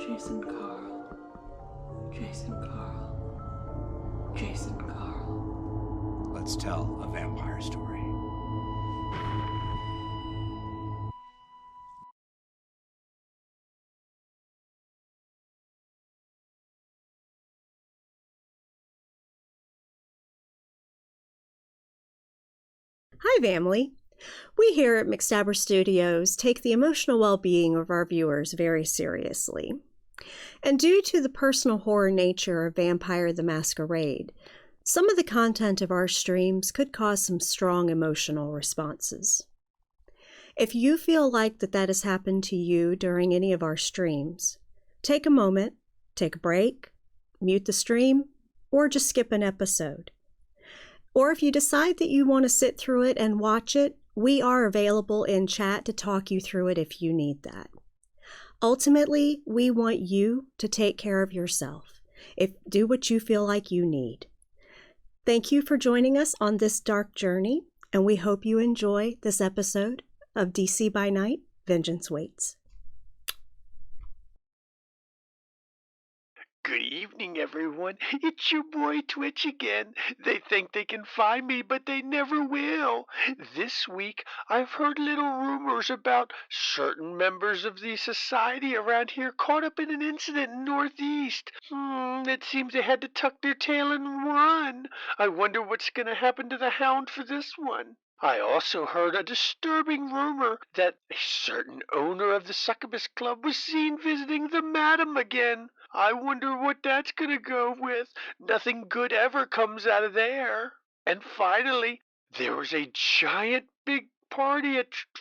Jason Carl. Jason Carl. Jason Carl. Let's tell a vampire story. Hi, family. We here at McStabber Studios take the emotional well-being of our viewers very seriously. And due to the personal horror nature of Vampire the Masquerade, some of the content of our streams could cause some strong emotional responses. If you feel like that has happened to you during any of our streams, take a moment, take a break, mute the stream, or just skip an episode. Or if you decide that you want to sit through it and watch it, we are available in chat to talk you through it if you need that. Ultimately, we want you to take care of yourself. Do what you feel like you need. Thank you for joining us on this dark journey, and we hope you enjoy this episode of DC by Night, Vengeance Waits. Good evening, everyone. It's your boy Twitch again. They think they can find me, but they never will. This week, I've heard little rumors about certain members of the society around here caught up in an incident in Northeast. It seems they had to tuck their tail and run. I wonder what's going to happen to the Hound for this one. I also heard a disturbing rumor that a certain owner of the Succubus Club was seen visiting the Madam again. I wonder what that's gonna go with. Nothing good ever comes out of there. And finally, there was a giant big party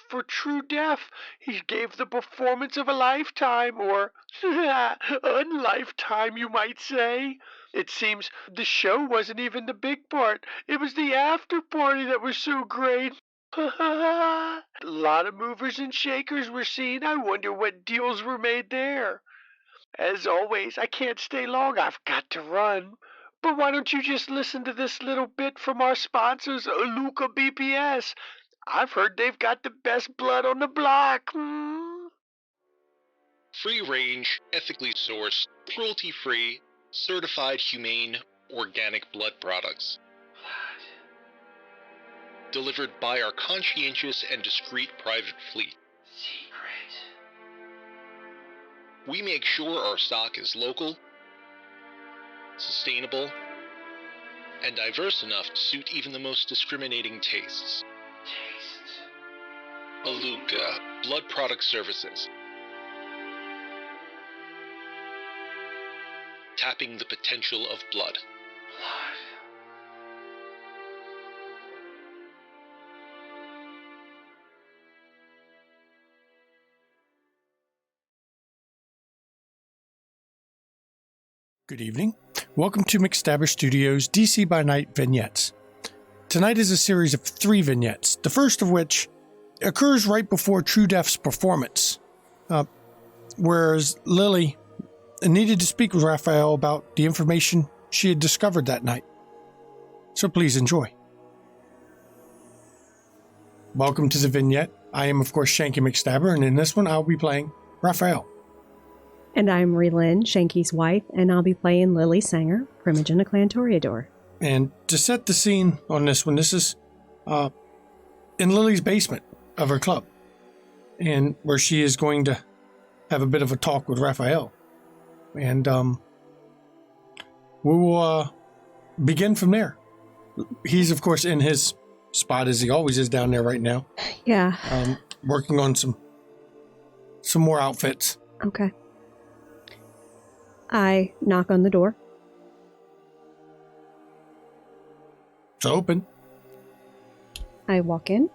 for True Death. He gave the performance of a lifetime, or unlifetime, you might say. It seems the show wasn't even the big part. It was the after party that was so great. A lot of movers and shakers were seen. I wonder what deals were made there. As always, I can't stay long. I've got to run. But why don't you just listen to this little bit from our sponsors, Luca BPS? I've heard they've got the best blood on the block. Free-range, ethically sourced, cruelty-free, certified humane, organic blood products. Delivered by our conscientious and discreet private fleet. Secret. We make sure our stock is local, sustainable, and diverse enough to suit even the most discriminating tastes. Aluka, Blood Product Services. Tapping the potential of blood. Good evening. Welcome to McStabber Studios' DC by Night Vignettes. Tonight is a series of 3 vignettes, the first of which occurs right before True Death's performance, whereas Lily needed to speak with Raphael about the information she had discovered that night. So please enjoy. Welcome to the vignette. I am, of course, Shanky McStabber, and in this one I'll be playing Raphael. And I'm Relyn, Shanky's wife, and I'll be playing Lily Sanger, Primogen of Clan Toreador. And to set the scene on this one, this is in Lily's basement of her club, and where she is going to have a bit of a talk with Raphael. And we will begin from there. He's, of course, in his spot, as he always is down there right now. Yeah. Working on some more outfits. Okay. I knock on the door. It's open. I walk in.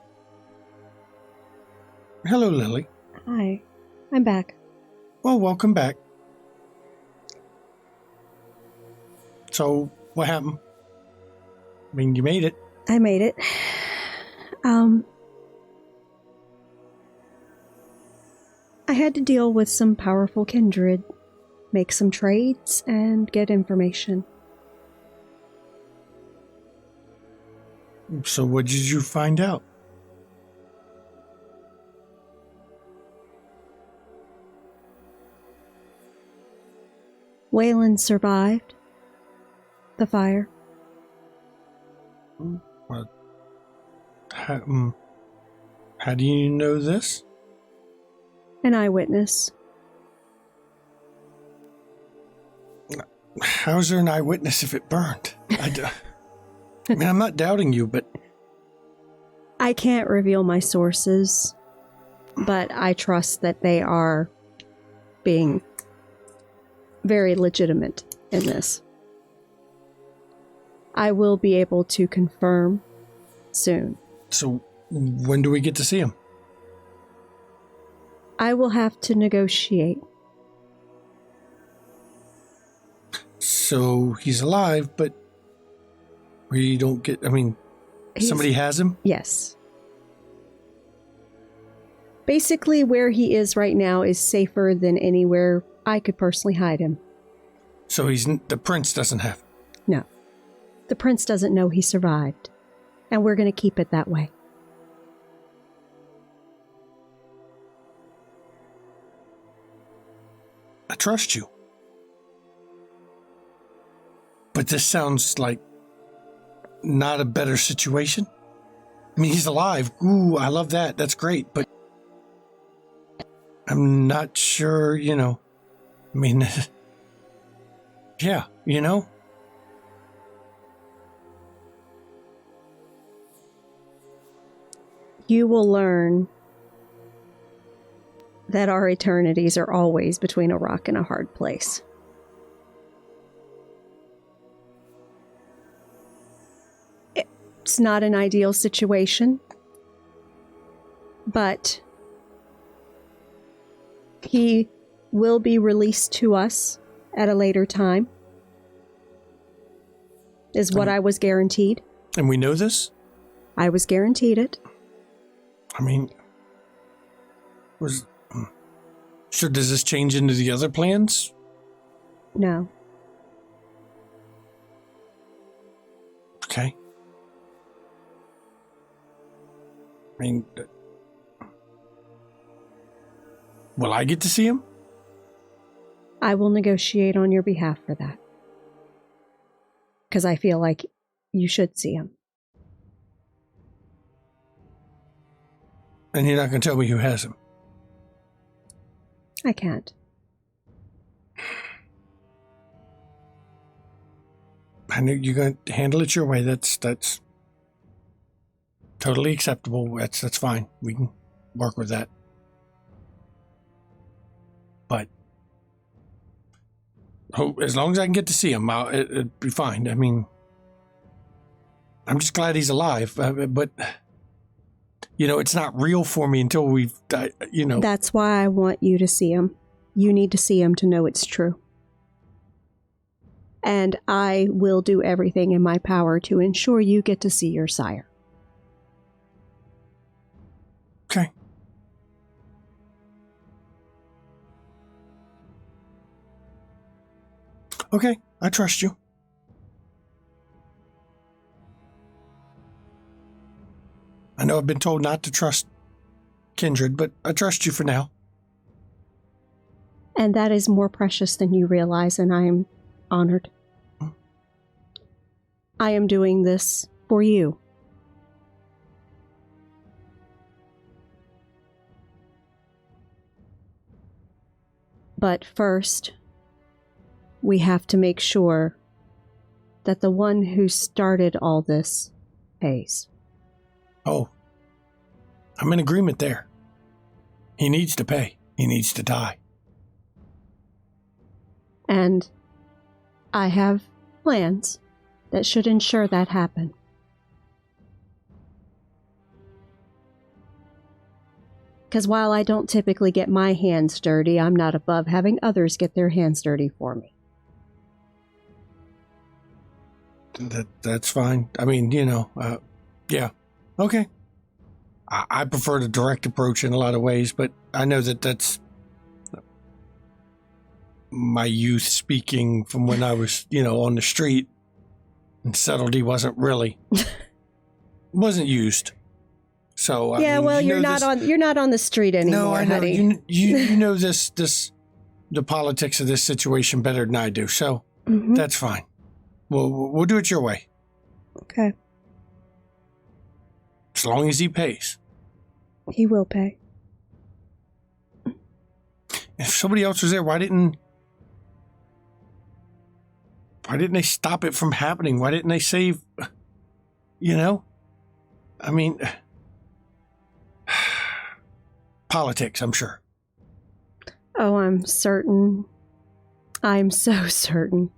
Hello, Lily. Hi. I'm back. Well, welcome back. So, what happened? I mean, you made it. I made it. I had to deal with some powerful kindred, make some trades, and get information. So what did you find out? Waylon survived the fire. Well, how do you know this? An eyewitness. How's there an eyewitness if it burned? I mean, I'm not doubting you, but... I can't reveal my sources, but I trust that they are being very legitimate in this. I will be able to confirm soon. So, when do we get to see him? I will have to negotiate. So, he's alive, but we don't get... I mean, somebody has him? Yes. Basically, where he is right now is safer than anywhere I could personally hide him. So the prince doesn't have him? No. The prince doesn't know he survived. And we're going to keep it that way. I trust you. But this sounds like not a better situation. I mean, he's alive. Ooh, I love that. That's great. But I'm not sure, I mean, yeah, You will learn that our eternities are always between a rock and a hard place. It's not an ideal situation, but he will be released to us at a later time, is what I was guaranteed. And we know this? I was guaranteed it. I mean, so does this change into the other plans? No. Okay. I mean, will I get to see him? I will negotiate on your behalf for that. Because I feel like you should see him. And you're not going to tell me who has him? I can't. I know you're going to handle it your way. That's totally acceptable. That's fine. We can work with that. But as long as I can get to see him, it'll be fine. I mean, I'm just glad he's alive. But it's not real for me until we've died. That's why I want you to see him. You need to see him to know it's true. And I will do everything in my power to ensure you get to see your sire. Okay. Okay, I trust you. I know I've been told not to trust kindred, but I trust you for now. And that is more precious than you realize, and I am honored. I am doing this for you. But first, we have to make sure that the one who started all this pays. Oh, I'm in agreement there. He needs to pay. He needs to die. And I have plans that should ensure that happen. Because while I don't typically get my hands dirty, I'm not above having others get their hands dirty for me. That's fine. I mean, yeah. Okay. I prefer the direct approach in a lot of ways, but I know that's my youth speaking from when I was, on the street, and subtlety wasn't used. So yeah, well, you're not on the street anymore. No, I know. Honey. You know this the politics of this situation better than I do, so that's fine. We'll do it your way. Okay. As long as he pays. He will pay. If somebody else was there, why didn't they stop it from happening? Why didn't they save, I mean, politics, I'm sure. Oh, I'm certain. I'm so certain.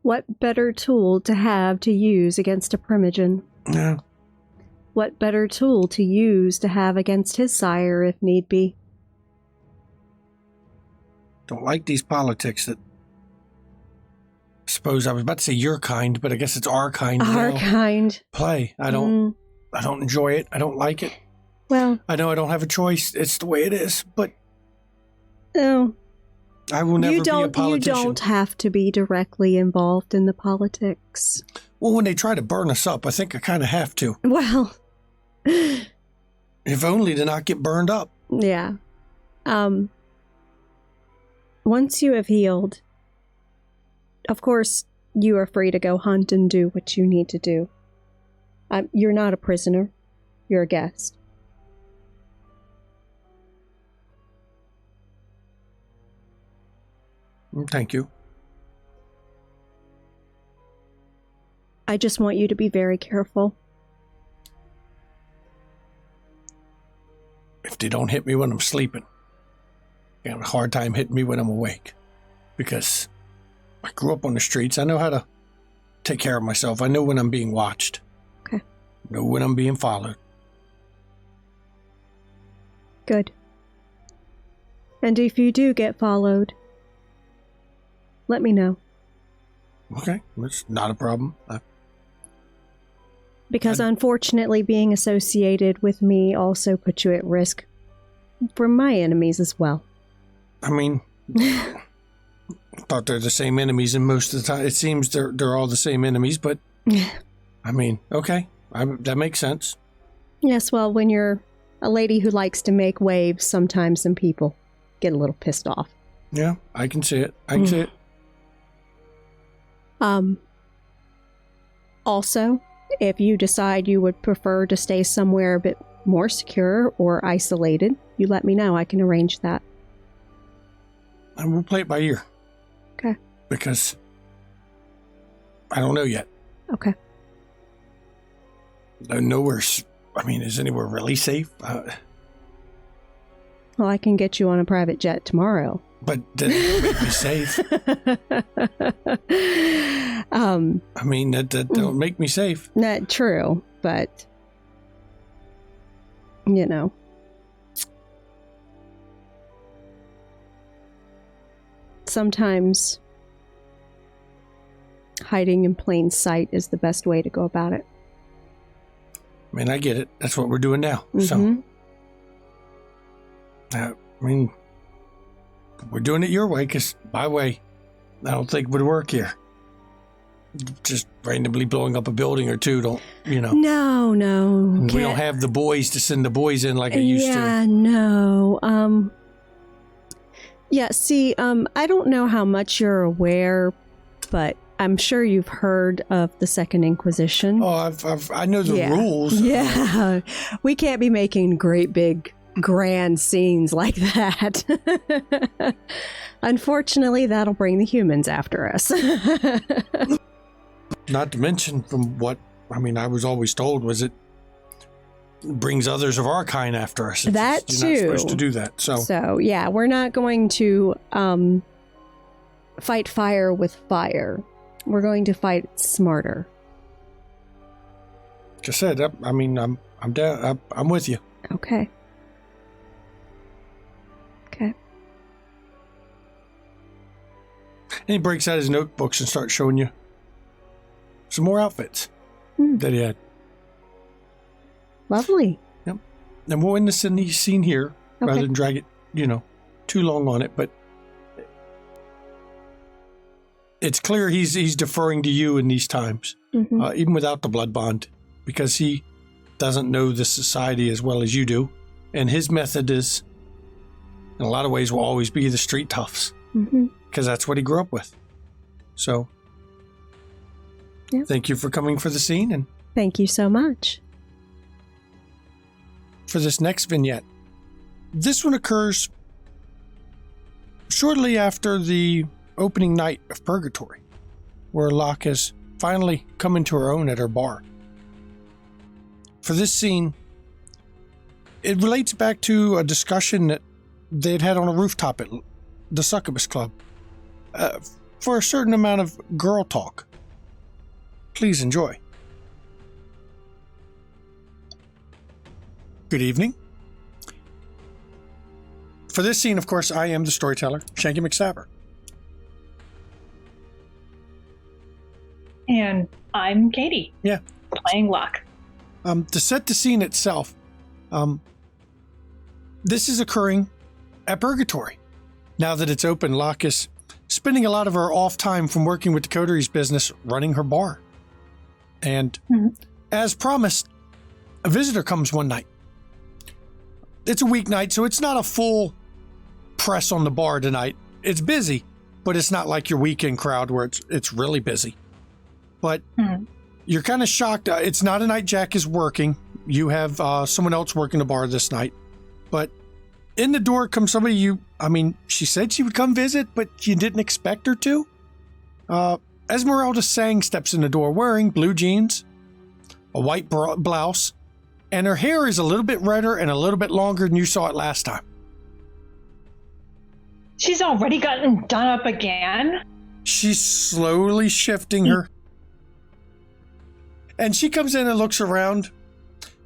What better tool to have to use against a primogen? No. What better tool to use to have against his sire if need be? Don't like these politics that, I suppose I was about to say your kind, but I guess it's our kind. Our kind. Play. I don't enjoy it. I don't like it. Well, I know I don't have a choice. It's the way it is, but no. I will never be a politician. You don't have to be directly involved in the politics. Well, when they try to burn us up, I think I kind of have to. Well, if only to not get burned up. Yeah. Once you have healed, of course, you are free to go hunt and do what you need to do. You're not a prisoner. You're a guest. Thank you. I just want you to be very careful. If they don't hit me when I'm sleeping, they have a hard time hitting me when I'm awake. Because I grew up on the streets. I know how to take care of myself. I know when I'm being watched. Okay. I know when I'm being followed. Good. And if you do get followed, let me know. Okay, that's not a problem. Because unfortunately, being associated with me also puts you at risk from my enemies as well. I mean, I thought they're the same enemies, and most of the time it seems they're all the same enemies, but I mean, okay, that makes sense. Yes, well, when you're a lady who likes to make waves, sometimes some people get a little pissed off. Yeah, I can see it. I can see it. Also, if you decide you would prefer to stay somewhere a bit more secure or isolated, you let me know. I can arrange that. And we'll play it by ear. Okay. Because I don't know yet. Okay. Nowhere's, I mean, is anywhere really safe? Well, I can get you on a private jet tomorrow. But that doesn't make me safe. I mean, that don't make me safe. Not true, but, you know. Sometimes hiding in plain sight is the best way to go about it. I mean, I get it. That's what we're doing now. So, I mean, we're doing it your way, because my way, I don't think would work here. Just randomly blowing up a building or two, don't, you know. No. We don't have the boys to send the boys in like I used to. Yeah, no. Yeah, see, I don't know how much you're aware, but I'm sure you've heard of the Second Inquisition. Oh, I know the rules. Yeah, we can't be making great big grand scenes like that. Unfortunately, that'll bring the humans after us. Not to mention, from what I mean, I was always told was it brings others of our kind after us. You're not supposed to do that. So yeah, we're not going to fight fire with fire. We're going to fight smarter. Like I said, I mean, I'm down. I'm with you. Okay. And he breaks out his notebooks and starts showing you some more outfits that he had. Lovely. Yep. And we'll end this in the scene here rather than drag it, too long on it. But it's clear he's deferring to you in these times, even without the blood bond, because he doesn't know the society as well as you do. And his method is in a lot of ways will always be the street toughs. Because that's what he grew up with. So, thank you for coming for the scene. And thank you so much. For this next vignette, this one occurs shortly after the opening night of Purgatory, where Locke has finally come into her own at her bar. For this scene, it relates back to a discussion that they'd had on a rooftop at the Succubus Club for a certain amount of girl talk. Please enjoy. Good evening. For this scene, of course, I am the storyteller, Shanky McStabber. And I'm Katie. Yeah. Playing Locke. To set the scene itself, this is occurring at Purgatory. Now that it's open, Locke is spending a lot of her off time from working with the coteries business running her bar. And as promised, a visitor comes one night. It's a weeknight, so it's not a full press on the bar tonight. It's busy, but it's not like your weekend crowd where it's really busy. But you're kind of shocked. It's not a night Jack is working. You have someone else working the bar this night. But in the door comes somebody she said she would come visit, but you didn't expect her to. Esmerelda Sang steps in the door wearing blue jeans, a white blouse, and her hair is a little bit redder and a little bit longer than you saw it last time. She's already gotten done up again? She's slowly shifting her. And she comes in and looks around,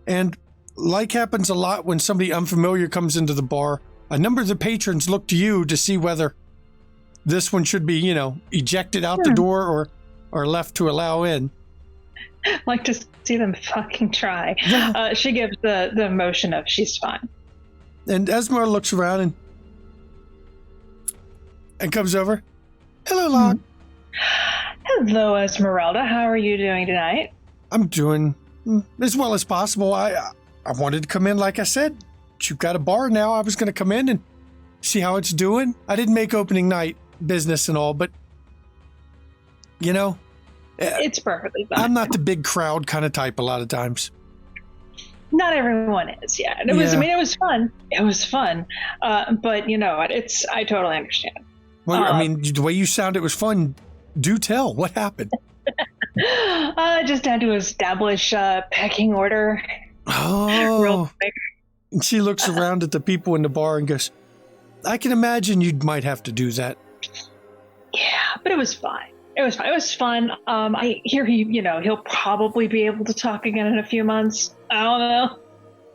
and like happens a lot when somebody unfamiliar comes into the bar, a number of the patrons look to you to see whether this one should be, ejected out the door or left to allow in. Like to see them fucking try. She gives the motion of she's fine. And Esmer looks around and comes over. Hello, Locke. Hello, Esmeralda. How are you doing tonight? I'm doing as well as possible. I wanted to come in, like I said. You've got a bar now. I was going to come in and see how it's doing. I didn't make opening night business and all, but, it's perfectly fine. I'm not the big crowd kind of type a lot of times. Not everyone is, yeah. And it was fun. It was fun. But you know what? I totally understand. Well, the way you sound, it was fun. Do tell. What happened? I just had to establish a pecking order. Oh. Real quick. And she looks around at the people in the bar and goes, I can imagine you might have to do that. Yeah, but it was fine. It was fun. I hear he'll probably be able to talk again in a few months. I don't know.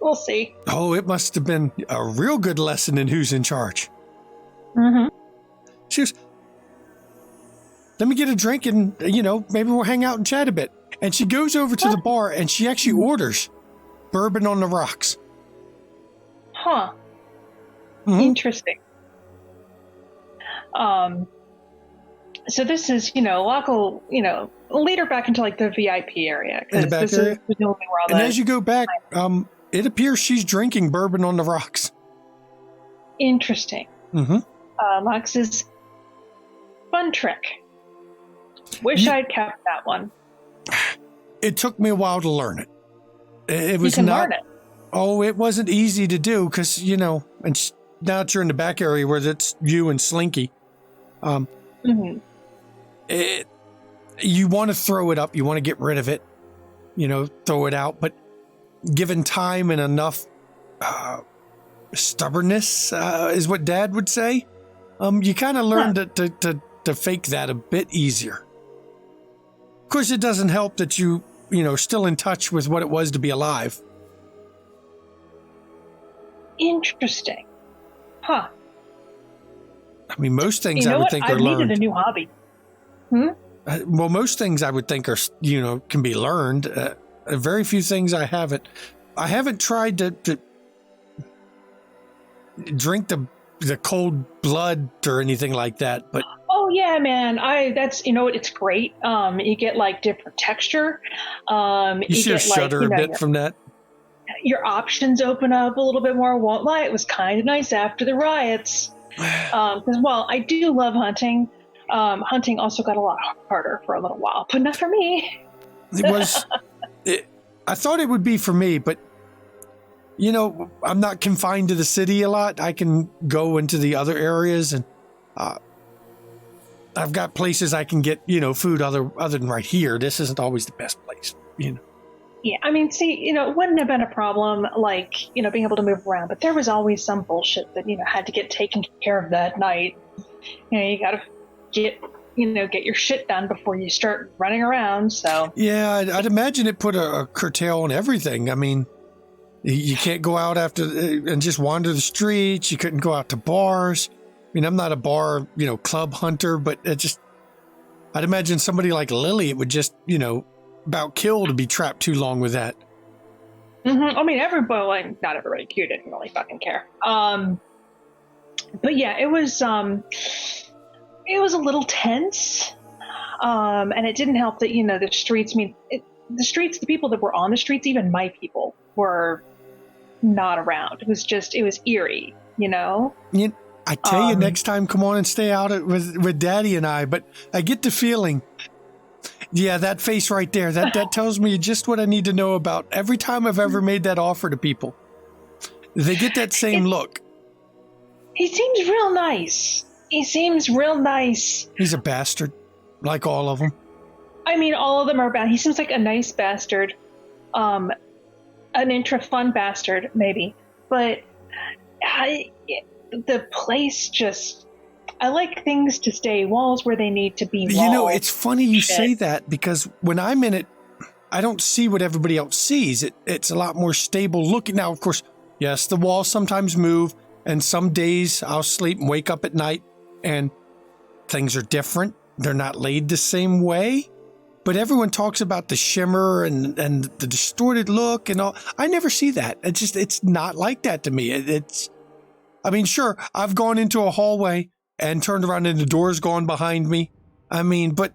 We'll see. Oh, it must have been a real good lesson in who's in charge. She goes, let me get a drink and, maybe we'll hang out and chat a bit. And she goes over to the bar and she actually orders bourbon on the rocks. Huh. Interesting. So this is, Locke will, lead her back into like the VIP area. In the back area? And as you go back, it appears she's drinking bourbon on the rocks. Interesting. Locke says, fun trick. Wish I'd kept that one. It took me a while to learn it. It was you can not. Learn it. Oh, it wasn't easy to do because, and now that you're in the back area where it's you and Slinky. You want to throw it up. You want to get rid of it, throw it out. But given time and enough stubbornness is what Dad would say, you kind of learn to fake that a bit easier. Of course, it doesn't help that still in touch with what it was to be alive. Interesting. Huh. Most things I would think are learned. I needed a new hobby. Well, most things I would think are, can be learned. Very few things I haven't. I haven't tried to drink the cold blood or anything like that, but. Oh yeah, man. It's great. You get like different texture. You should shudder a bit from that. your options open up a little bit more. Won't lie, it was kind of nice after the riots. Because while I do love hunting, hunting also got a lot harder for a little while, but not for me. I thought it would be for me, but you know, I'm not confined to the city a lot. I can go into the other areas, and I've got places I can get, you know, food other than right here. This isn't always the best place, you know. Yeah, I mean, see, you know, it wouldn't have been a problem, like, you know, being able to move around, but there was always some bullshit that, you know, had to get taken care of that night. You know, you gotta get your shit done before you start running around, so. Yeah, I'd imagine it put a curtail on everything. I mean, you can't go out after and just wander the streets. You couldn't go out to bars. I mean, I'm not a bar, you know, club hunter, but I'd imagine somebody like Lily, it would just, you know, about kill to be trapped too long with that. Mm-hmm. I mean, not everybody Q didn't really fucking care. But yeah, it was a little tense. And it didn't help that, you know, the people that were on the streets, even my people, were not around. It was eerie, you know? I tell you, next time, come on and stay out with Daddy and I, but I get the feeling, yeah, that face right there, that tells me just what I need to know about every time I've ever made that offer to people. They get that same look. He seems real nice. He's a bastard, like all of them. I mean, all of them are bad. He seems like a nice bastard. An intra-fun bastard, maybe. But the place I like things to stay walls where they need to be walls. You know, it's funny you say that, because when I'm in it, I don't see what everybody else sees. It's a lot more stable looking. Now, of course, yes, the walls sometimes move, and some days I'll sleep and wake up at night and things are different. They're not laid the same way. But everyone talks about the shimmer and the distorted look and all. I never see that. It's not like that to me. I mean, sure, I've gone into a hallway and turned around and the door's gone behind me. I mean, but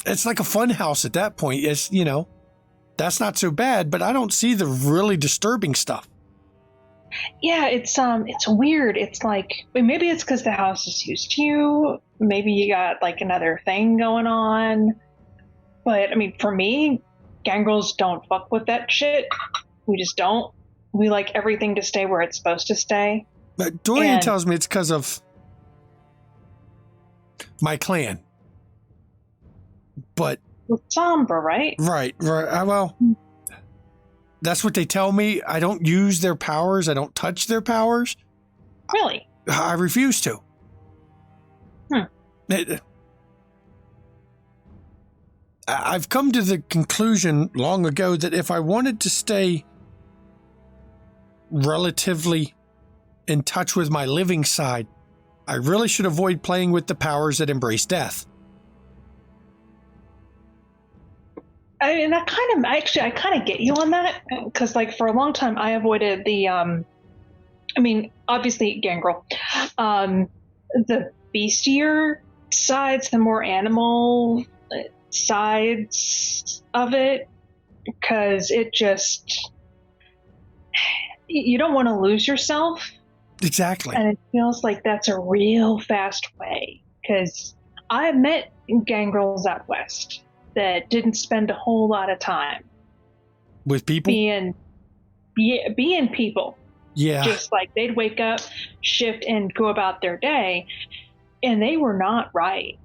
it's like a fun house at that point. It's, you know, that's not so bad, but I don't see the really disturbing stuff. Yeah, it's weird. It's like, maybe it's because the house is used to you. Maybe you got like another thing going on. But I mean, for me, gangrels don't fuck with that shit. We just don't. We like everything to stay where it's supposed to stay. But Dorian tells me it's because of my clan. But Sombra, right? Right. Well, that's what they tell me. I don't use their powers. I don't touch their powers. Really? I refuse to. I've come to the conclusion long ago that if I wanted to stay relatively in touch with my living side, I really should avoid playing with the powers that embrace death. I mean, I kind of get you on that, because like for a long time I avoided the, I mean, obviously gangrel, the beastier sides, the more animal sides of it, because it just, you don't want to lose yourself. Exactly. And it feels like that's a real fast way, because I've met gangrels out west that didn't spend a whole lot of time with people being people. Yeah. Just like they'd wake up, shift, and go about their day, and they were not right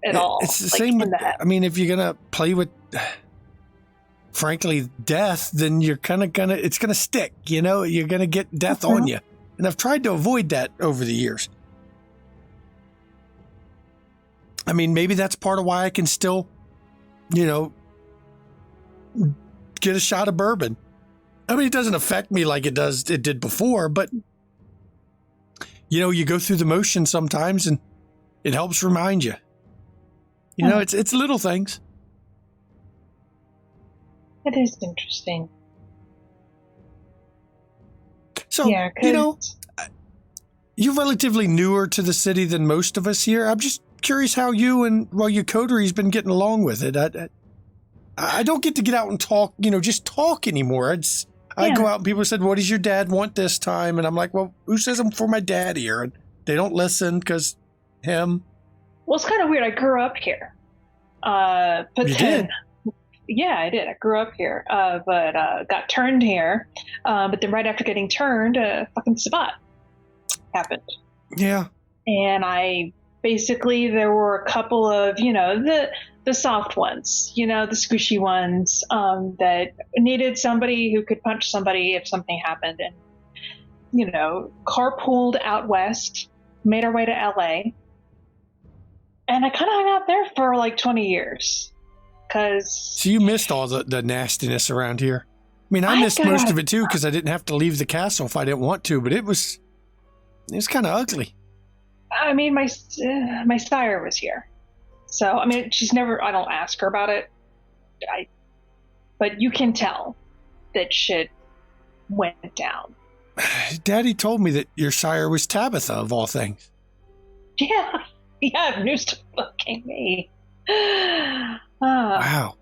at all. It's the same with, I mean, if you're gonna play with, frankly, death, then you're it's gonna stick, you know, you're gonna get death on you. And I've tried to avoid that over the years. I mean, maybe that's part of why I can still, you know, get a shot of bourbon. I mean, it doesn't affect me like it did before, but you know, you go through the motion sometimes and it helps remind you. You know, it's little things. It is interesting. So, yeah, you know, you're relatively newer to the city than most of us here. I'm just curious how you and, well, your coterie's been getting along with it. I don't get to get out and talk, you know, just talk anymore. I go out and people said, what does your dad want this time? And I'm like, well, who says I'm for my dad here? And they don't listen because him. Well, it's kind of weird. I grew up here. But You did? Yeah, I did. I grew up here, but got turned here. But then right after getting turned, fucking Sabat happened. Yeah. And there were a couple of, the soft ones, the squishy ones that needed somebody who could punch somebody if something happened. And, carpooled out west, made our way to LA. And I kind of hung out there for like 20 years. So you missed all the nastiness around here. I mean, I missed most of it too because I didn't have to leave the castle if I didn't want to, but it was kind of ugly. I mean, my sire was here. So, I mean, I don't ask her about it. But you can tell that shit went down. Daddy told me that your sire was Tabitha, of all things. Yeah, news to fucking me. Wow.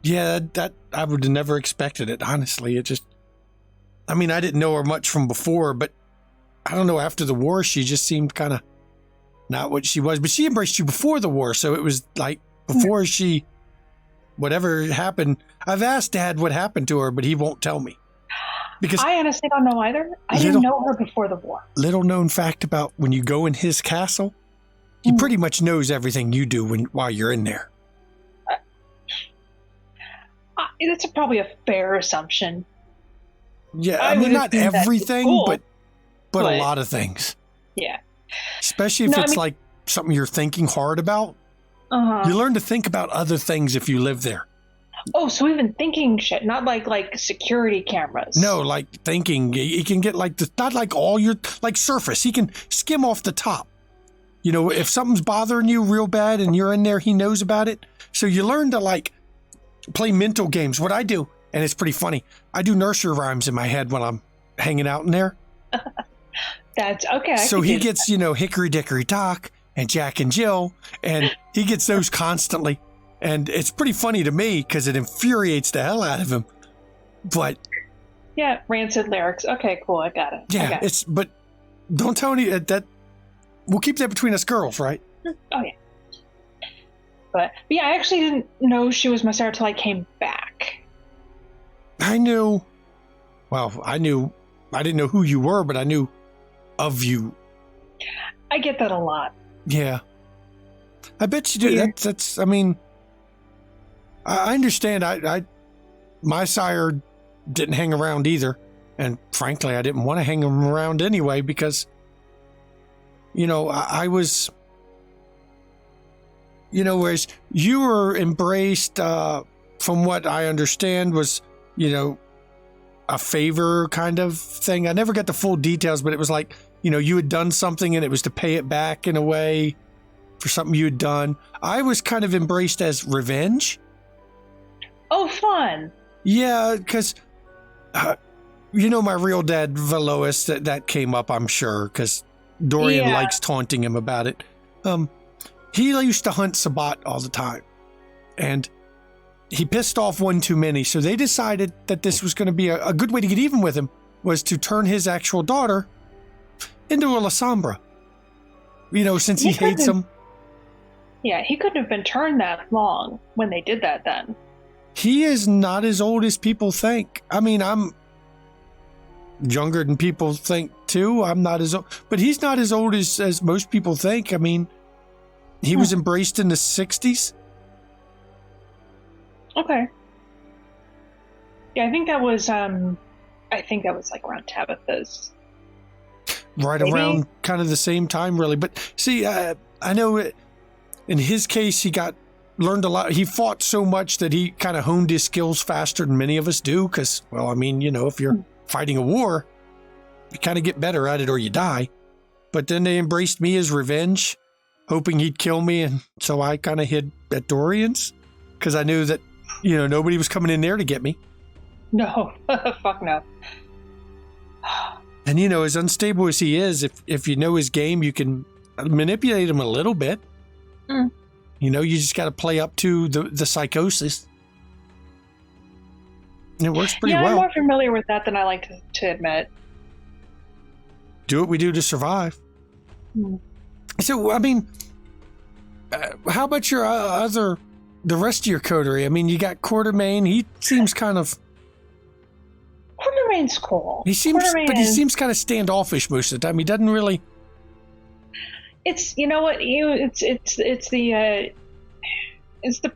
Yeah, that I would have never expected it, honestly. I didn't know her much from before, but I don't know, after the war, she just seemed kind of not what she was. But she embraced you before the war, so it was like before whatever happened. I've asked Dad what happened to her, but he won't tell me. Because I honestly don't know either. I didn't know her before the war. Little known fact about when you go in his castle, he pretty much knows everything you do while you're in there. That's probably a fair assumption. Yeah, I mean, not everything, but a lot of things. Yeah. Especially if it's like something you're thinking hard about. Uh-huh. You learn to think about other things if you live there. Oh, so even thinking shit, not like security cameras. No, like thinking. He can get not like all your, like surface. He can skim off the top. If something's bothering you real bad and you're in there, he knows about it. So you learn to play mental games. What I do, and it's pretty funny, I do nursery rhymes in my head when I'm hanging out in there. That's okay. So he gets, Hickory Dickory Dock and Jack and Jill, and he gets those constantly. And it's pretty funny to me because it infuriates the hell out of him. But yeah, rancid lyrics. Okay, cool. I got it. Yeah, but don't tell any that. We'll keep that between us girls, right? Oh yeah. But yeah, I actually didn't know she was my sire until I came back. I knew. Well, I didn't know who you were, but I knew of you. I get that a lot. Yeah. I bet you do. Weird. That's. I mean, I understand. My sire didn't hang around either, and frankly, I didn't want to hang him around anyway because, I was. Whereas you were embraced, from what I understand, was, a favor kind of thing. I never got the full details, but it was like, you had done something and it was to pay it back in a way for something you had done. I was kind of embraced as revenge. Oh, fun. Yeah, because, my real dad, Velois, that came up, I'm sure, because Dorian likes taunting him about it. He used to hunt Sabat all the time, and he pissed off one too many, so they decided that this was going to be a good way to get even with him, was to turn his actual daughter into a Lasombra. Since he hates him. Yeah, he couldn't have been turned that long when they did that then. He is not as old as people think. I mean, I'm younger than people think, too. I'm not as old, but he's not as old as most people think. I mean, he was embraced in the 60s. Okay. Yeah, I think that was like around Tabitha's. Right around kind of the same time, really. But see, I know in his case, he learned a lot. He fought so much that he kind of honed his skills faster than many of us do. Because, well, I mean, if you're fighting a war, you kind of get better at it or you die. But then they embraced me as revenge, hoping he'd kill me. And so I kind of hid at Dorian's because I knew that, nobody was coming in there to get me. No, fuck no. And, as unstable as he is, if you know his game, you can manipulate him a little bit. You just got to play up to the psychosis. It works pretty I'm well. more familiar with that than I like to admit. Do what we do to survive. Hmm. So, I mean, how about your the rest of your coterie? I mean, you got Quartermain. He seems kind of... Quartermain's cool. He seems kind of standoffish most of the time. He doesn't really... It's, you know what, it's the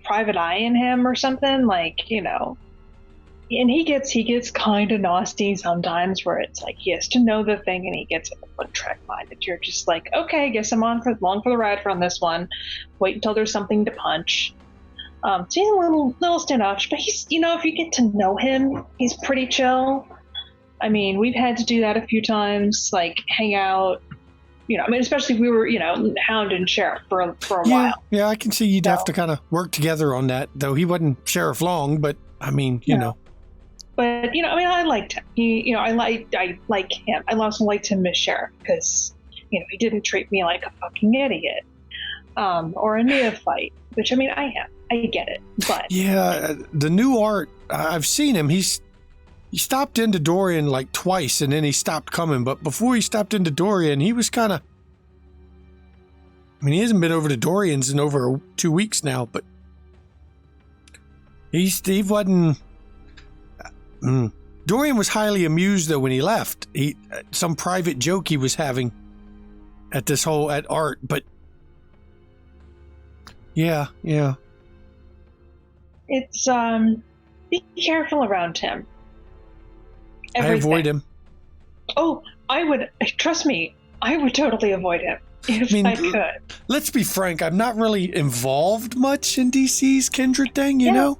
private eye in him or something, like, you know. And he gets kind of nasty sometimes, where it's like he has to know the thing and he gets one track minded. You're just like, okay, guess I'm along for the ride on this one. Wait until there's something to punch. So he's a little standoffish, but he's, you know, if you get to know him, he's pretty chill. I mean, we've had to do that a few times, like hang out. You know, I mean, especially if we were, you know, Hound and Sheriff for a while. Yeah, I can see you'd have to kind of work together on that, though he wasn't Sheriff long, but I mean, you know. But, you know, I mean, I liked him. I like him. I also liked him as Sheriff because, you know, he didn't treat me like a fucking idiot or a neophyte, which, I mean, I am. I get it. But yeah, the new art, I've seen him. He stopped into Dorian like twice and then he stopped coming. But before he stopped into Dorian, he was kind of... I mean, he hasn't been over to Dorian's in over 2 weeks now, but he wasn't... Dorian was highly amused, though, when he left. Some private joke he was having at art, but... Yeah. It's, be careful around him. Everything. I avoid him. Oh, trust me, I would totally avoid him if I could. Let's be frank, I'm not really involved much in DC's Kindred thing, you know?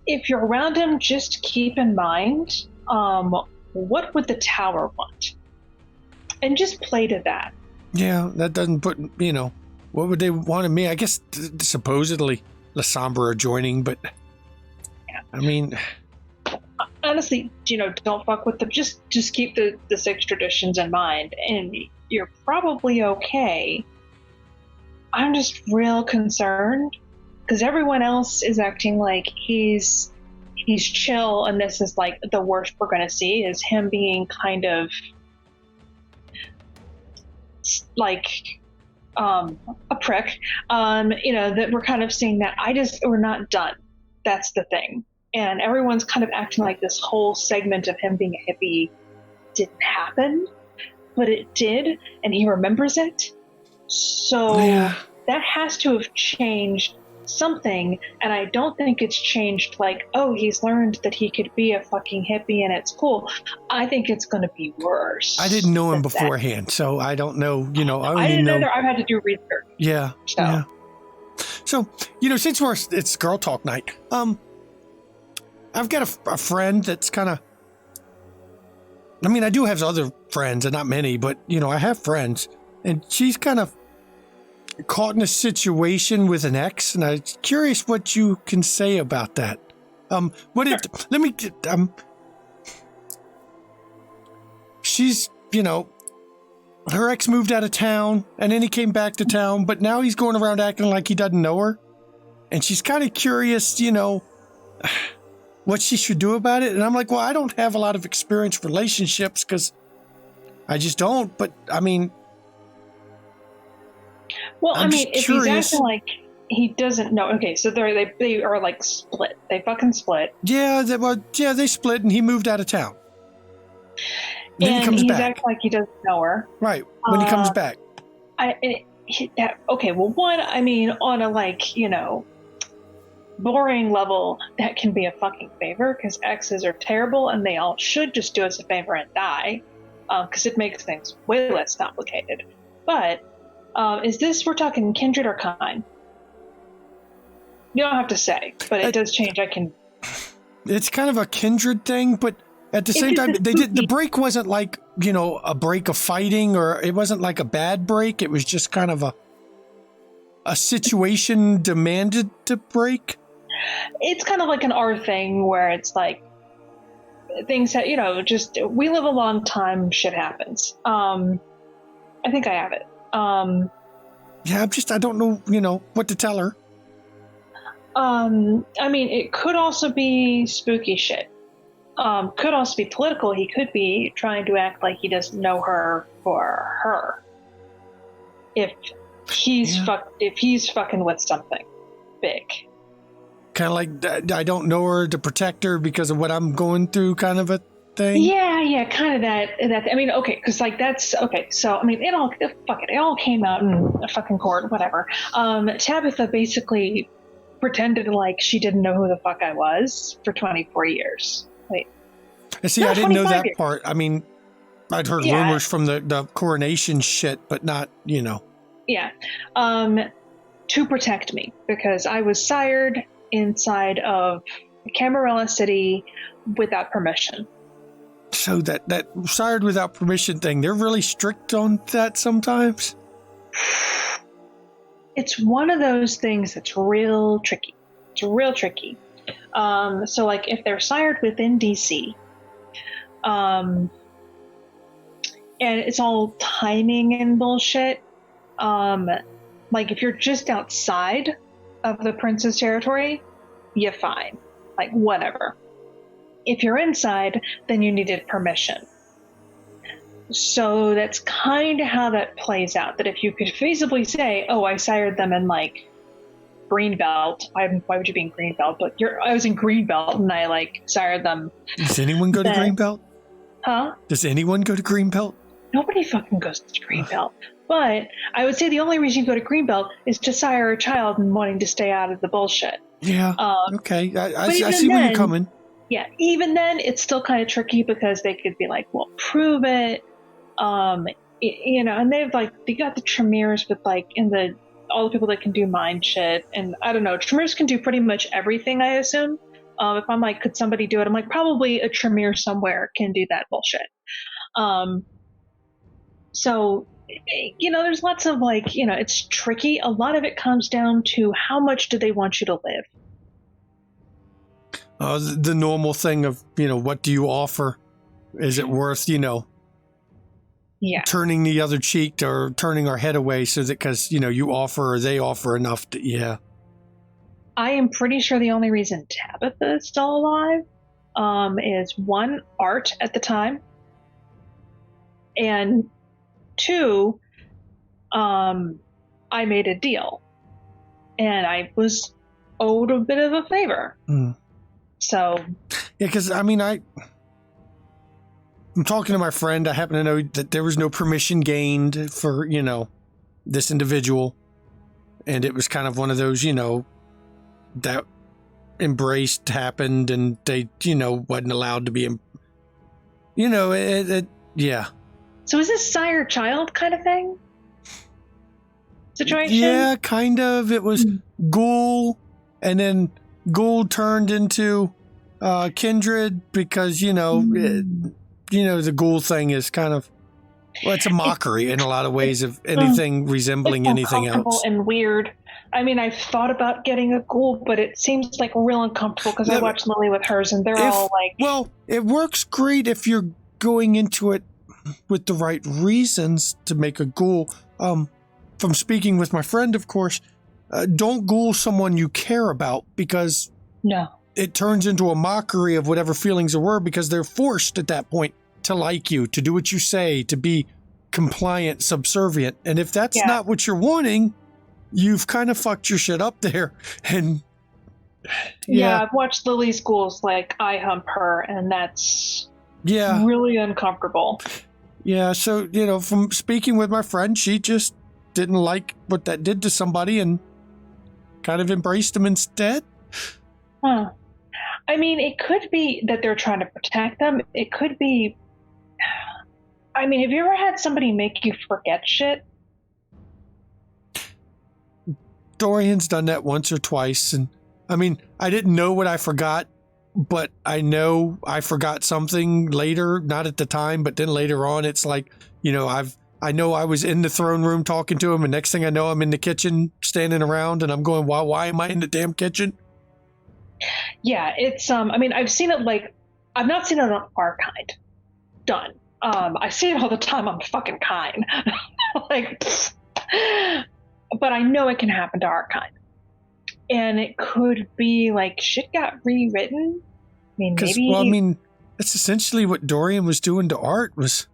If you're around him, just keep in mind, what would the Tower want? And just play to that. Yeah, that doesn't put, you know, what would they want of me? I guess supposedly La Sombra are joining, but yeah. I mean... Honestly, you know, don't fuck with them. Just keep the 6 traditions in mind, and you're probably okay. I'm just real concerned because everyone else is acting like he's chill, and this is like the worst we're going to see is him being kind of like a prick. You know, that we're kind of seeing that we're not done. That's the thing. And everyone's kind of acting like this whole segment of him being a hippie didn't happen, but it did, and he remembers it. So that has to have changed something, and I don't think it's changed like, oh, he's learned that he could be a fucking hippie and it's cool. I think it's going to be worse. I didn't know him beforehand, so I don't know, you know. I didn't know. I've had to do research. Yeah. So, you know, since it's girl talk night, I've got a friend that's kind of... I mean, I do have other friends, and not many, but, you know, I have friends. And she's kind of caught in a situation with an ex, and I'm curious what you can say about that. She's, you know, her ex moved out of town, and then he came back to town, but now he's going around acting like he doesn't know her. And she's kind of curious, you know... what she should do about it. And I'm like, well, I don't have a lot of experience with relationships because I just don't. But I mean, well, I mean, if he's acting like he doesn't know. Okay, so they are like split. They fucking split. Yeah, they split, and he moved out of town. Then and he comes back. Acting like he doesn't know her. Right when he comes back. Okay, well, one, I mean, on a like, you know, boring level, that can be a fucking favor because exes are terrible and they all should just do us a favor and die because it makes things way less complicated. But we're talking kindred or kind? You don't have to say, but it does change. It's kind of a kindred thing, but at the same time, the break wasn't like, you know, a break of fighting, or it wasn't like a bad break. It was just kind of a situation demanded to break. It's kind of like an R thing where it's like things that, you know, just we live a long time, shit happens. I think I have it. Yeah, I don't know, you know, what to tell her. I mean, it could also be spooky shit. Could also be political. He could be trying to act like he doesn't know her for her. If he's fucking with something big. Kind of like, I don't know her to protect her because of what I'm going through, kind of a thing. Yeah, kind of that. I mean, okay, because like that's okay. So I mean, it all came out in a fucking court, whatever. Tabitha basically pretended like she didn't know who the fuck I was for 24 years. Wait. See, I didn't know that years. part. I mean, I'd heard rumors from the coronation shit, but not, Yeah. To protect me, because I was sired inside of Camarilla City without permission. So that sired without permission thing, they're really strict on that sometimes? It's one of those things that's real tricky. It's real tricky. So like if they're sired within DC, and it's all timing and bullshit, like if you're just outside of the prince's territory, you're fine. Like whatever. If you're inside, then you needed permission. So that's kind of how that plays out. That if you could feasibly say, "Oh, I sired them in like Greenbelt," why would you be in Greenbelt? But I was in Greenbelt and I like sired them. Does anyone go to Greenbelt? Huh? Does anyone go to Greenbelt? Nobody fucking goes to Greenbelt. But I would say the only reason you go to Greenbelt is to sire a child and wanting to stay out of the bullshit. Yeah. Okay. I see where you're coming. Yeah. Even then, it's still kind of tricky because they could be like, "Well, prove it." And they got the Tremors with like all the people that can do mind shit, and I don't know, Tremors can do pretty much everything, I assume. If I'm like, could somebody do it? I'm like, probably a Tremere somewhere can do that bullshit. So, there's lots of like, it's tricky. A lot of it comes down to how much do they want you to live? The normal thing of, what do you offer? Is it worth, turning the other cheek or turning our head away so that because, you offer or they offer enough to, yeah. I am pretty sure the only reason Tabitha is still alive is one, art at the time, and two, I made a deal and I was owed a bit of a favor. So. Yeah, because I mean, I'm talking to my friend. I happen to know that there was no permission gained for, this individual. And it was kind of one of those, that embraced happened and they, wasn't allowed to be, yeah. So is this sire-child kind of thing? Situation? Yeah, kind of. It was Ghoul, and then Ghoul turned into Kindred because, the Ghoul thing is kind of, it's a mockery in a lot of ways of anything resembling anything else. And weird. I mean, I've thought about getting a Ghoul, but it seems like real uncomfortable because I watched Lily with hers and they're all like... Well, it works great if you're going into it with the right reasons to make a Ghoul. From speaking with my friend, of course, don't Ghoul someone you care about because it turns into a mockery of whatever feelings there were because they're forced at that point to like you, to do what you say, to be compliant, subservient. And if that's not what you're wanting, you've kind of fucked your shit up there. And yeah, I've watched Lily's Ghouls like I hump her, and that's really uncomfortable. Yeah, so, from speaking with my friend, she just didn't like what that did to somebody and kind of embraced him instead. Huh. I mean, it could be that they're trying to protect them. It could be... I mean, have you ever had somebody make you forget shit? Dorian's done that once or twice, and I mean, I didn't know what I forgot, but I know I forgot something later, not at the time, but then later on, it's like, I know I was in the throne room talking to him, and next thing I know, I'm in the kitchen standing around, and I'm going, why am I in the damn kitchen? Yeah, it's, I mean, I've seen it I've not seen it on our kind done. I see it all the time on fucking kind. But I know it can happen to our kind. And it could be like shit got rewritten. I mean, maybe. That's essentially what Dorian was doing to Art, was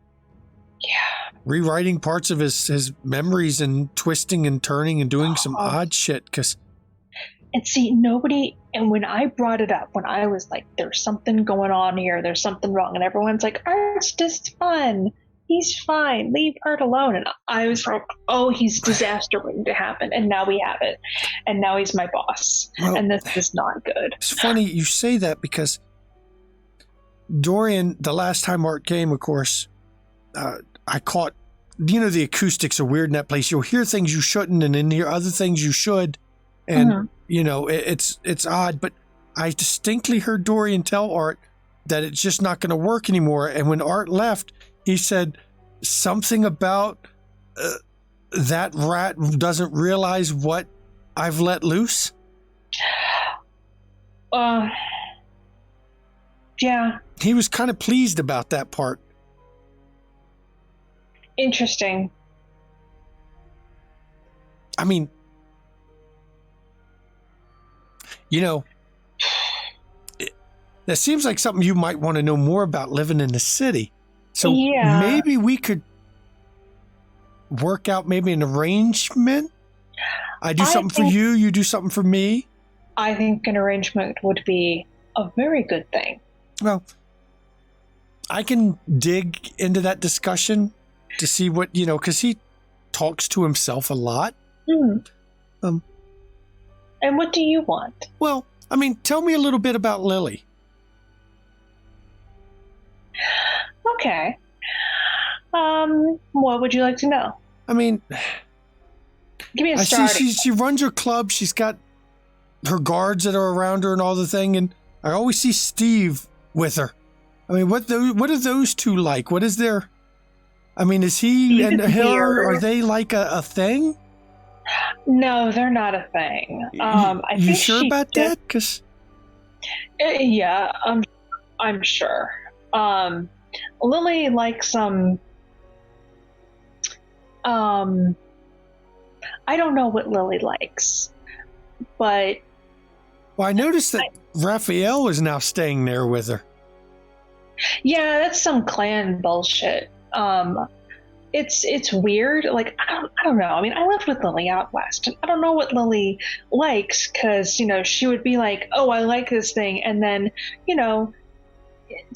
rewriting parts of his memories and twisting and turning and doing some odd shit. And see, nobody, and when I brought it up, when I was like, there's something going on here, there's something wrong, and everyone's like, Art's just fun. He's fine. Leave Art alone. And I was like, oh, he's disaster waiting to happen. And now we have it. And now he's my boss. Well, and this is not good. It's funny you say that, because Dorian, the last time Art came, of course, I caught, the acoustics are weird in that place. You'll hear things you shouldn't and then hear other things you should. And, it's odd. But I distinctly heard Dorian tell Art that it's just not going to work anymore. And when Art left, he said something about that rat doesn't realize what I've let loose. Yeah. He was kind of pleased about that part. Interesting. I mean, that seems like something you might want to know more about, living in the city. So maybe we could work out maybe an arrangement. I do something for you, you do something for me. I think an arrangement would be a very good thing. Well, I can dig into that discussion to see what, because he talks to himself a lot. And what do you want? Well, tell me a little bit about Lily. Okay. What would you like to know? Give me a start. She runs her club. She's got her guards that are around her and all the thing. And I always see Steve with her. What are those two like? What is their... is he Steve and is her, are they like a thing? No, they're not a thing. I you think sure about that? 'Cause... Yeah, I'm sure. Lily likes I don't know what Lily likes, but... Well, I noticed that Raphael is now staying there with her. Yeah, that's some clan bullshit. It's weird. Like, I don't know. I lived with Lily out west, and I don't know what Lily likes, because, she would be like, oh, I like this thing, and then,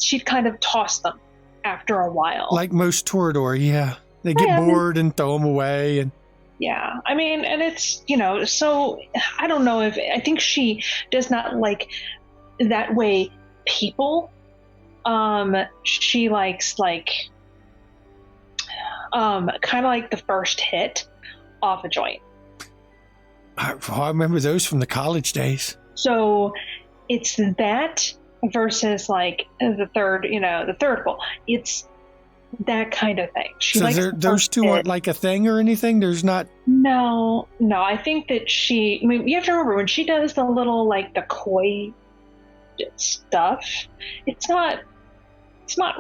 she'd kind of toss them after a while. Like most Toreador, yeah. They get bored and throw them away. And yeah, and it's, so I don't know I think she does not like that way people. She likes kind of like the first hit off a joint. I remember those from the college days. So it's that versus the third bowl. It's that kind of thing. She likes those two aren't like a thing or anything? There's not... No. I think that you have to remember, when she does the little, the coy stuff, it's not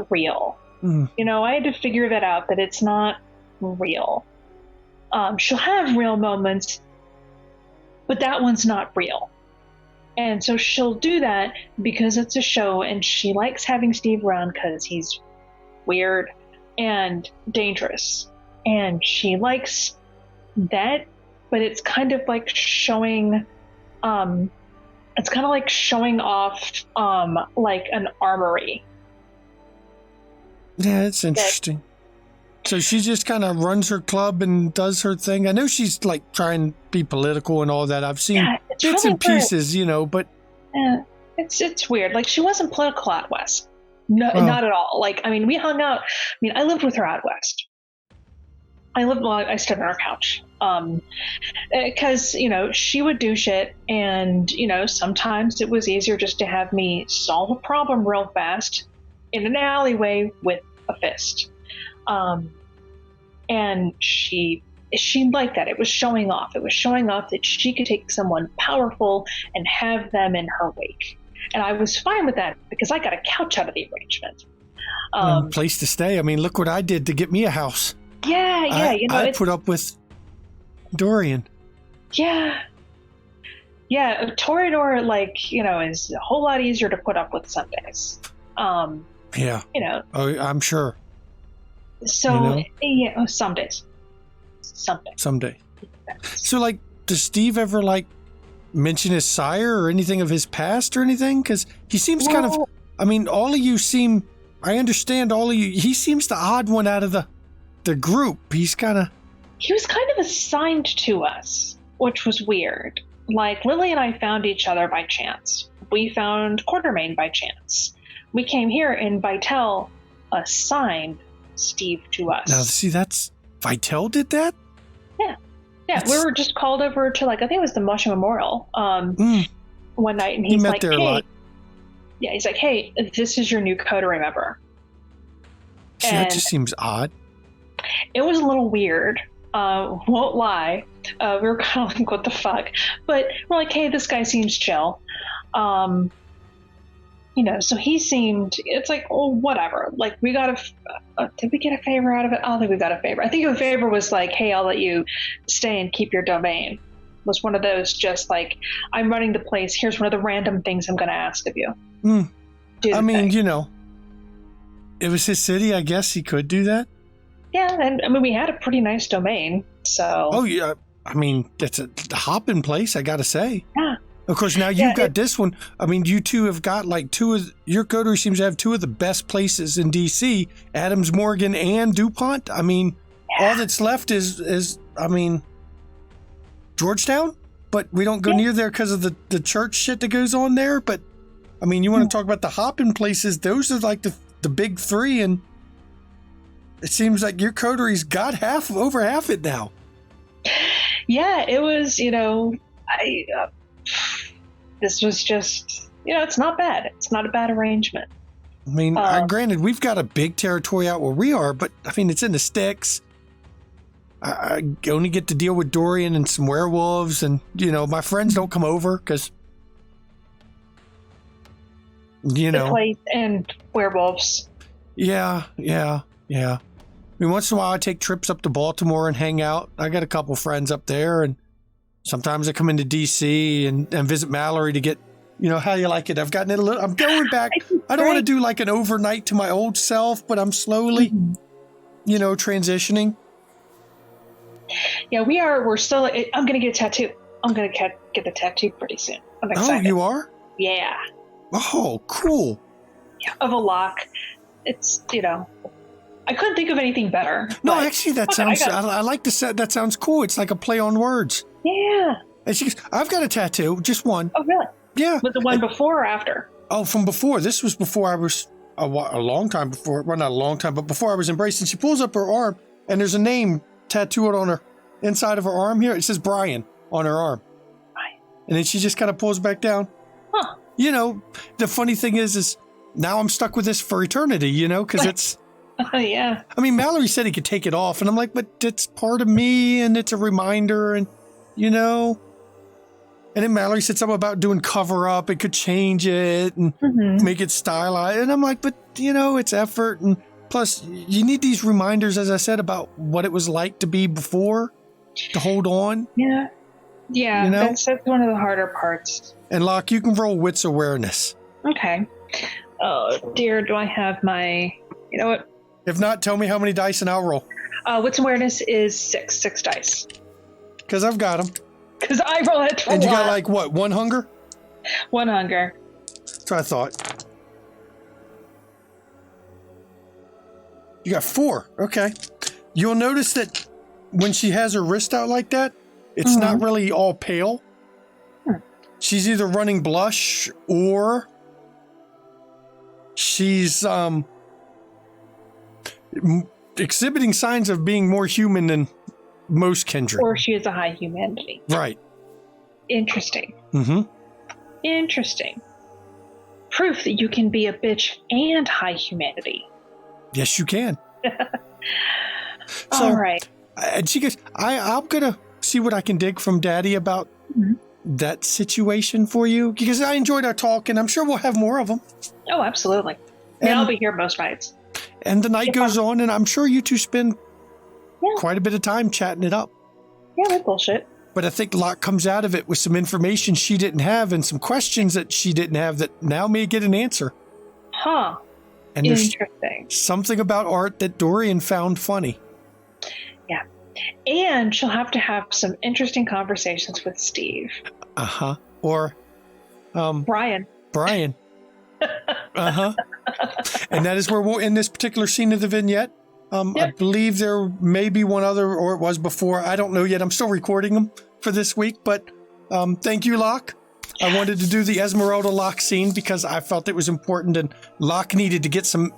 real. I had to figure that out, that it's not real. She'll have real moments, but that one's not real. And so she'll do that because it's a show, and she likes having Steve around because he's weird and dangerous. And she likes that, but it's kind of like showing, it's kind of like showing off, like an armory. Yeah, it's interesting. So she just kind of runs her club and does her thing. I know she's trying to be political and all that. I've seen bits really and pieces, but it's weird. She wasn't political out west. No, not at all. We hung out. I lived with her out west. I stood on her couch. Because, she would do shit, and, sometimes it was easier just to have me solve a problem real fast in an alleyway with a fist. And she liked that. It was showing off. It was showing off that she could take someone powerful and have them in her wake. And I was fine with that because I got a couch out of the arrangement. Place to stay. Look what I did to get me a house. Yeah. I put up with Dorian. Yeah. Yeah, Toreador, like, is a whole lot easier to put up with some days. Yeah. Oh, I'm sure. So, yeah, some days. Someday. So, like, does Steve ever, like, mention his sire or anything of his past or anything? Because he seems kind of, I mean, all of you seem, I understand all of you, he seems the odd one out of the group. He was kind of assigned to us, which was weird. Like, Lily and I found each other by chance. We found Quartermain by chance. We came here and Vitel assigned Steve to us. Now, see, that's, Vitel did that? Yeah, we were just called over to, like, I think it was the Musha Memorial one night, and he's like, there a lot. Yeah, he's like, hey, this is your new coterie member. See, that just seems odd. It was a little weird. Won't lie. We were kind of like, what the fuck? But we're like, hey, this guy seems chill. So he seemed, it's like, oh, whatever. Like, we got did we get a favor out of it? I don't think we got a favor. I think the favor was like, hey, I'll let you stay and keep your domain. Was one of those just like, I'm running the place. Here's one of the random things I'm going to ask of you. I mean, it was his city. I guess he could do that. Yeah, and I mean, we had a pretty nice domain, so. Oh, yeah. I mean, that's a hopping place, I got to say. Yeah. Of course, now you've got this one. I mean, you two have got like your coterie seems to have two of the best places in D.C., Adams Morgan and DuPont. I mean, all that's left is Georgetown, but we don't go near there because of the church shit that goes on there. But, I mean, you want to talk about the hopping places, those are like the big three, and it seems like your coterie's got over half it now. Yeah, it was, this was just, it's not bad. It's not a bad arrangement. I mean, granted, we've got a big territory out where we are, but I mean, it's in the sticks. I only get to deal with Dorian and some werewolves, and, my friends don't come over because, The place and werewolves. Yeah. I mean, once in a while I take trips up to Baltimore and hang out. I got a couple friends up there, and sometimes I come into DC and visit Mallory to get, how you like it. I've gotten it I'm going back. I don't want to do like an overnight to my old self, but I'm slowly, transitioning. Yeah, we're still, I'm going to get a tattoo. I'm going to get the tattoo pretty soon. I'm excited. Oh, you are? Yeah. Oh, cool. Yeah, of a Locke. It's, I couldn't think of anything better. No, actually, that sounds, I like the set. That sounds cool. It's like a play on words. Yeah. And she goes, I've got a tattoo, just one. Oh, really? Yeah. Was it one before or after? Oh, from before. This was before I was a long time before. Well, not a long time, but before I was embraced. And she pulls up her arm, and there's a name tattooed on her inside of her arm here. It says Brian on her arm. Right. And then she just kind of pulls back down. Huh. The funny thing is now I'm stuck with this for eternity, because it's... Yeah. I mean, Mallory said he could take it off, and I'm like, but it's part of me, and it's a reminder, and, And then Mallory said something about doing cover-up. It could change it and make it stylized. And I'm like, but, it's effort. And plus, you need these reminders, as I said, about what it was like to be before, to hold on. Yeah. Yeah, that's one of the harder parts. And Locke, you can roll wits awareness. Okay. Oh, dear, do I have my... You know what? If not, tell me how many dice and I'll roll. Wits awareness is 6 dice. Because I've got them. Because I roll it. And you got like what? 1 hunger? 1 hunger. That's what I thought. You got 4. Okay. You'll notice that when she has her wrist out like that, it's not really all pale. She's either running blush or she's exhibiting signs of being more human than most kindred. Or she has a high humanity. Right. Interesting. Mm-hmm. Interesting. Proof that you can be a bitch and high humanity. Yes, you can. All right. And she goes, I'm going to see what I can dig from Daddy about that situation for you. Because I enjoyed our talk, and I'm sure we'll have more of them. Oh, absolutely. And I'll be here most nights. And the night goes on, and I'm sure you two spend quite a bit of time chatting it up. Yeah, that bullshit. But I think Locke comes out of it with some information she didn't have and some questions that she didn't have that now may get an answer. Huh. And there's Interesting. something about art that Dorian found funny. Yeah. And she'll have to have some interesting conversations with Steve. Uh-huh. Or Brian. Uh-huh. And that is where we'll end this particular scene of the vignette. I believe there may be one other, or it was before. I don't know yet. I'm still recording them for this week, but thank you, Locke. I wanted to do the Esmerelda Locke scene because I felt it was important, and Locke needed to get some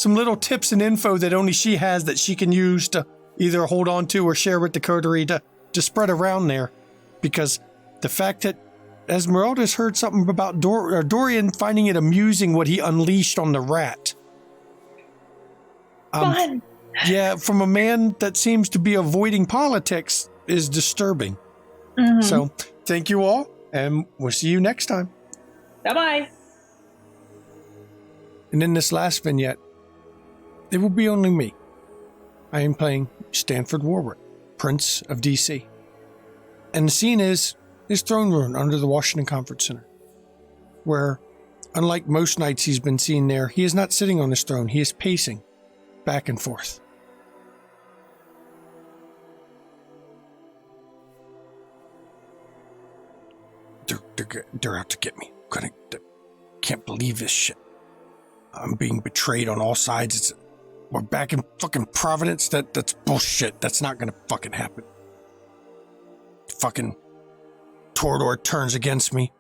little tips and info that only she has that she can use to either hold on to or share with the coterie to spread around there. Because the fact that Esmeralda's heard something about Dorian finding it amusing what he unleashed on the rat. Fun. Yeah, from a man that seems to be avoiding politics is disturbing. Mm-hmm. So, thank you all, and we'll see you next time. Bye-bye. And in this last vignette, it will be only me. I am playing Stanford Warwick, Prince of D.C. And the scene is his throne room under the Washington Conference Center, where, unlike most nights he's been seen there, he is not sitting on his throne, he is pacing back and forth. They're out to get me. Can't believe this shit. I'm being betrayed on all sides. We're back in fucking Providence. That's bullshit. That's not gonna fucking happen. Fucking Torador turns against me.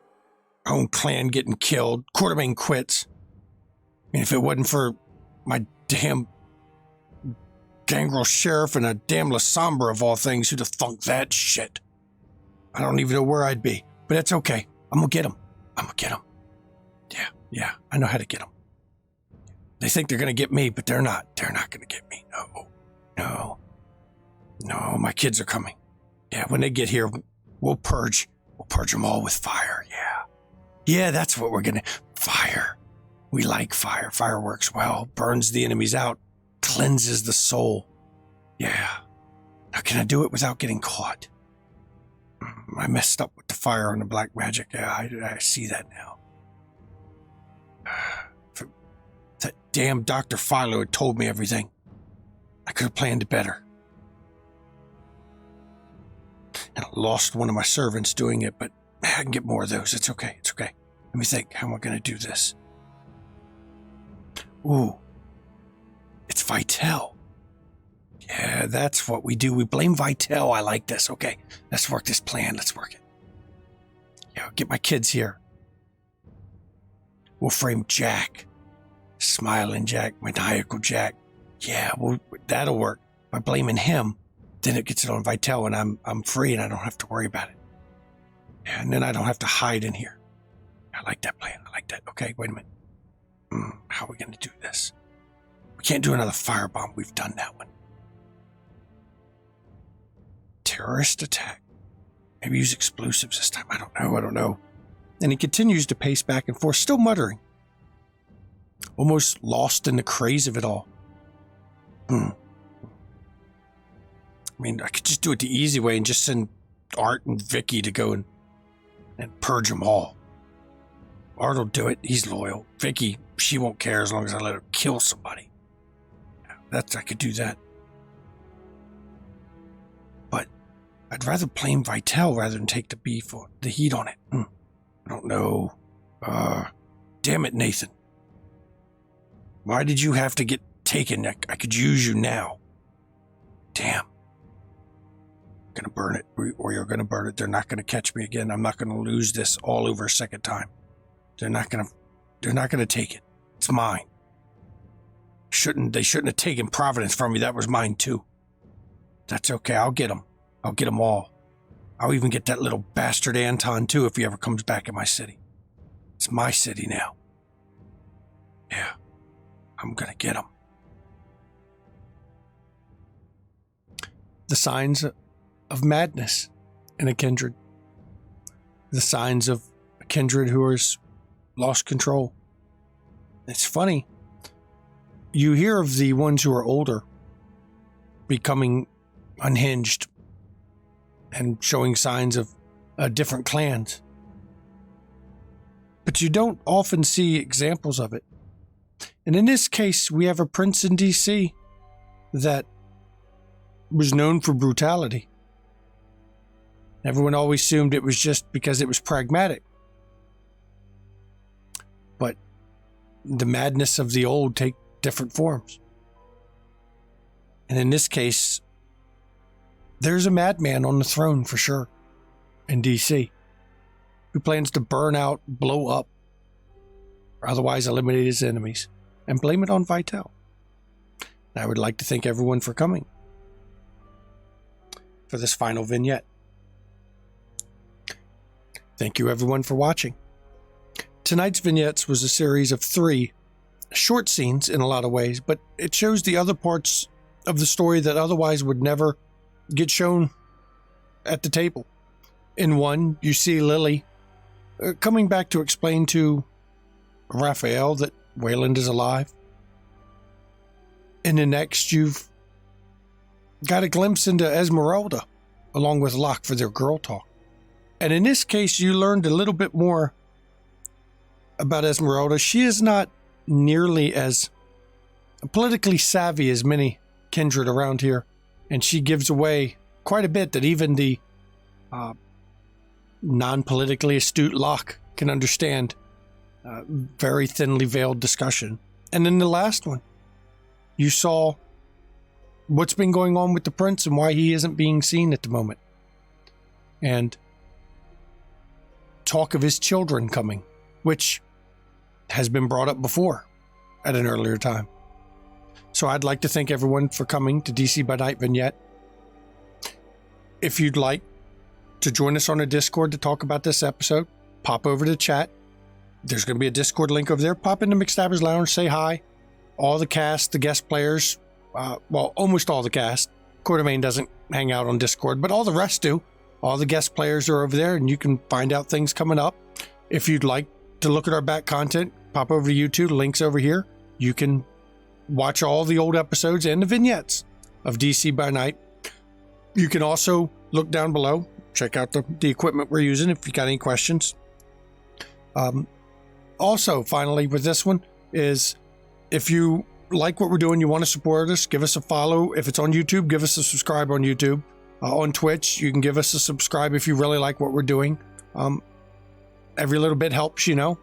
Our own clan getting killed. Quartermain quits. I mean, if it wasn't for my damn gangrel sheriff and a damn Lasombra of all things who'd have thunked that shit, I don't even know where I'd be. But that's okay. I'm gonna get him. Yeah, I know how to get them. They think they're gonna get me, but they're not. They're not gonna get me. No, my kids are coming. Yeah, when they get here, we'll purge them all with fire, Yeah, that's what we're gonna... Fire. We like fire. Fire works well. Burns the enemies out. Cleanses the soul. Yeah. Now, can I do it without getting caught? I messed up with the fire on the black magic. Yeah, I see that now. That damn Dr. Philo had told me everything. I could have planned it better. And I lost one of my servants doing it, but I can get more of those. It's okay. Let me think. How am I going to do this? Ooh. It's Vitel. Yeah, that's what we do. We blame Vitel. I like this. Okay, let's work this plan. Let's work it. Yeah, I'll get my kids here. We'll frame Jack. Smiling Jack, maniacal Jack. Yeah, well, that'll work. By blaming him, then it gets it on Vitel, and I'm free, and I don't have to worry about it. Yeah, and then I don't have to hide in here. I like that plan. I like that. Okay, wait a minute. How are we going to do this? We can't do another firebomb. We've done that one. Terrorist attack. Maybe use explosives this time. I don't know. And he continues to pace back and forth, still muttering. Almost lost in the craze of it all. I mean, I could just do it the easy way and just send Art and Vicky to go and purge them all. Art will do it. He's loyal. Vicky, she won't care as long as I let her kill somebody. I could do that. But I'd rather blame Vitel rather than take the beef or the heat on it. I don't know. Damn it, Nathan. Why did you have to get taken? I could use you now. Damn. I'm gonna burn it, or you're gonna burn it. They're not gonna catch me again. I'm not gonna lose this all over a second time. They're not gonna take it. It's mine. They shouldn't have taken Providence from me. That was mine too. That's okay. I'll get them. I'll get them all. I'll even get that little bastard Anton too if he ever comes back in my city. It's my city now. Yeah. I'm gonna get him. The signs of madness in a kindred. The signs of a kindred who has lost control. It's funny. You hear of the ones who are older becoming unhinged, and showing signs of different clans. But you don't often see examples of it. And in this case, we have a prince in DC that was known for brutality. Everyone always assumed it was just because it was pragmatic. But the madness of the old take different forms. And in this case, there's a madman on the throne for sure in DC who plans to burn out, blow up, or otherwise eliminate his enemies and blame it on Vitel. I would like to thank everyone for coming for this final vignette. Thank you everyone for watching. Tonight's vignettes was a series of 3 short scenes in a lot of ways, but it shows the other parts of the story that otherwise would never get shown at the table. In one, you see Lily coming back to explain to Raphael that Wayland is alive. In the next, you've got a glimpse into Esmerelda along with Locke for their girl talk. And in this case, you learned a little bit more about Esmerelda. She is not nearly as politically savvy as many kindred around here, and she gives away quite a bit that even the non-politically astute Locke can understand. Very thinly veiled discussion. And then the last one, you saw what's been going on with the prince and why he isn't being seen at the moment. And talk of his children coming, which has been brought up before at an earlier time. So I'd like to thank everyone for coming to DC by Night Vignette. If you'd like to join us on a Discord to talk about this episode, pop over to chat. There's going to be a Discord link over there. Pop into McStabber's Lounge, say hi. All the cast, the guest players, well, almost all the cast. Quartermain doesn't hang out on Discord, but all the rest do. All the guest players are over there, and you can find out things coming up. If you'd like to look at our back content, pop over to YouTube, links over here. You can watch all the old episodes and the vignettes of DC by Night. You can also look down below, check out the equipment we're using if you got any questions. Also, finally, with this one, is if you like what we're doing, you want to support us, give us a follow. If it's on YouTube, give us a subscribe on YouTube. On Twitch, you can give us a subscribe if you really like what we're doing. Every little bit helps, you know.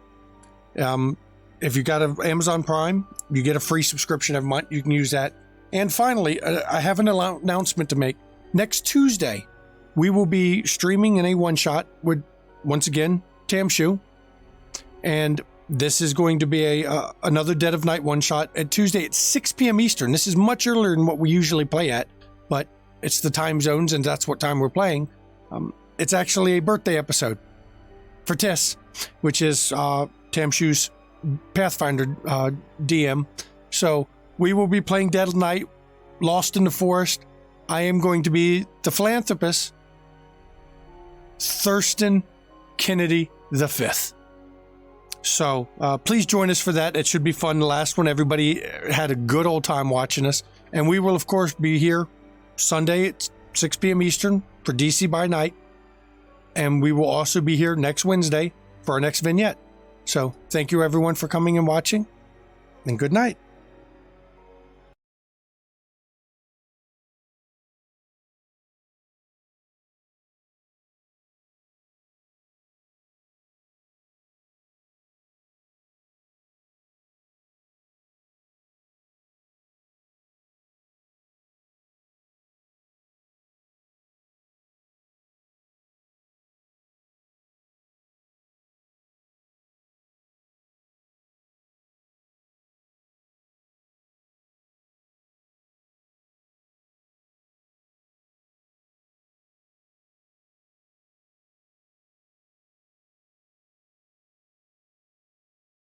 If you got an Amazon Prime, you get a free subscription every month. You can use that. And finally, I have an announcement to make. Next Tuesday, we will be streaming in a one-shot with, once again, Tamshu. And this is going to be another Dead of Night one-shot at Tuesday at 6 p.m. Eastern. This is much earlier than what we usually play at, but it's the time zones, and that's what time we're playing. It's actually a birthday episode for Tiss, which is Tamshu's Pathfinder DM. So we will be playing Dead of Night, Lost in the Forest. I am going to be the philanthropist, Thurston Kennedy V. So please join us for that. It should be fun. The last one, everybody had a good old time watching us. And we will, of course, be here Sunday at 6 p.m. Eastern for DC by Night. And we will also be here next Wednesday for our next vignette. So thank you, everyone, for coming and watching. And good night.